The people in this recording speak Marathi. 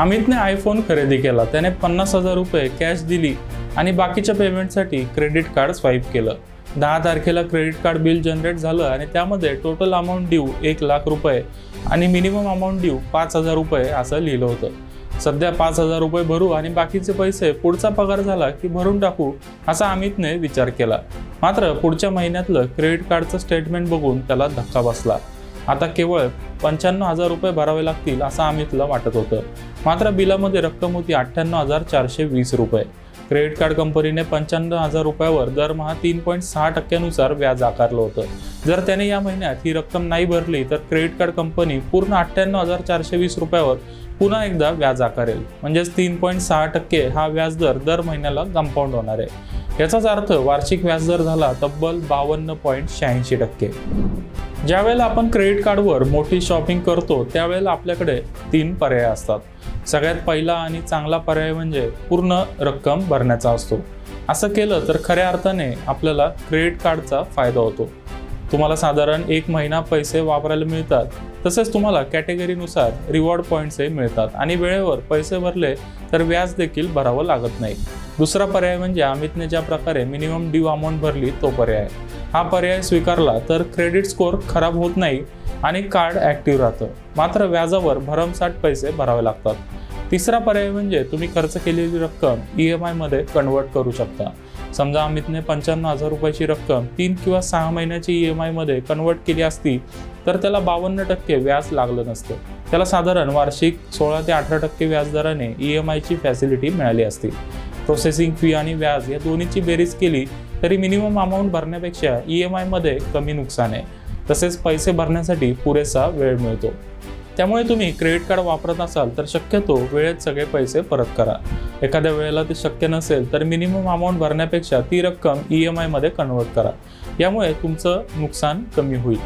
अमितने आयफोन खरेदी केला। त्याने 50,000 रुपये कॅश दिली आणि बाकीच्या पेमेंटसाठी क्रेडिट कार्ड स्वाईप केलं। 10 तारखेला क्रेडिट कार्ड बिल जनरेट झालं आणि त्यामध्ये टोटल अमाऊंट ड्यू 1 लाख रुपये आणि मिनिमम अमाऊंट ड्यू 5,000 रुपये असं लिहिलं होतं। सध्या 5,000 रुपये भरू आणि बाकीचे पैसे पुढचा पगार झाला की भरून टाकू असा अमितने विचार केला। मात्र पुढच्या महिन्यातलं क्रेडिट कार्डचं स्टेटमेंट बघून त्याला धक्का बसला। आता केवळ 95,000 रुपये भरावे लागतील असं अमितला वाटत होतं। मात्र बिलामध्ये रक्कम होती 98,420 रुपये। क्रेडिट कार्ड कंपनीने 95,000 रुपयावर दरमहा 3.6% व्याज आकारलं होतं। जर त्याने या महिन्यात ही रक्कम नाही भरली तर क्रेडिट कार्ड कंपनी पूर्ण 98,420 रुपयावर पुन्हा एकदा व्याज आकारेल। म्हणजेच 3.6% हा व्याजदर दर महिन्याला कंपाऊंड होणार आहे। याचाच अर्थ वार्षिक व्याजदर झाला तब्बल 52.86%। ज्यावेळेला आपण क्रेडिट कार्डवर मोठी शॉपिंग करतो त्यावेळेला आपल्याकडे 3 पर्याय असतात। सगळ्यात पहिला आणि चांगला पर्याय म्हणजे पूर्ण रक्कम भरण्याचा असतो। असं केलं तर खऱ्या अर्थाने आपल्याला क्रेडिट कार्डचा फायदा होतो। तुम्हाला साधारण 1 महिना पैसे वापरायला मिळतात, तसेच तुम्हाला कॅटेगरीनुसार रिवॉर्ड पॉईंट्सही मिळतात आणि वेळेवर पैसे भरले तर व्याज देखील भरावं लागत नाही। दुसरा पर्याय म्हणजे अमितने ज्या प्रकारे मिनिमम ड्यू अमाऊंट भरली तो पर्याय। हा पर्याय स्वीकारला तर क्रेडिट स्कोअर खराब होत नाही आणि कार्ड ॲक्टिव्ह राहतं, मात्र व्याजावर भरमसाठ पैसे भरावे लागतात। तिसरा पर्याय म्हणजे तुम्ही खर्च केलेली रक्कम EMI मध्ये कन्वर्ट करू शकता। समजा अमितने 95,000 रुपयाची रक्कम 3 किंवा 6 महिन्याची EMI मध्ये कन्वर्ट केली असती तर त्याला 52% व्याज लागलं नसतं। त्याला साधारण वार्षिक 16 ते 18% व्याजदराने EMI ची फॅसिलिटी मिळाली असती। प्रोसेसिंग फी आणि व्याज या दोन्हीची बेरीज केली तरी मिनिमम अमाऊंट भरण्यापेक्षा EMI मध्ये कमी नुकसान आहे, तसेच पैसे भरण्यासाठी पुरेसा वेळ मिळतो। त्यामुळे तुम्ही क्रेडिट कार्ड वापरत असाल तर शक्यतो वेळेत सगळे पैसे परत करा। एखाद्या वेळेला ते शक्य नसेल तर मिनिमम अमाऊंट भरण्यापेक्षा ती रक्कम EMI मध्ये कन्वर्ट करा। यामुळे तुमचं नुकसान कमी होईल।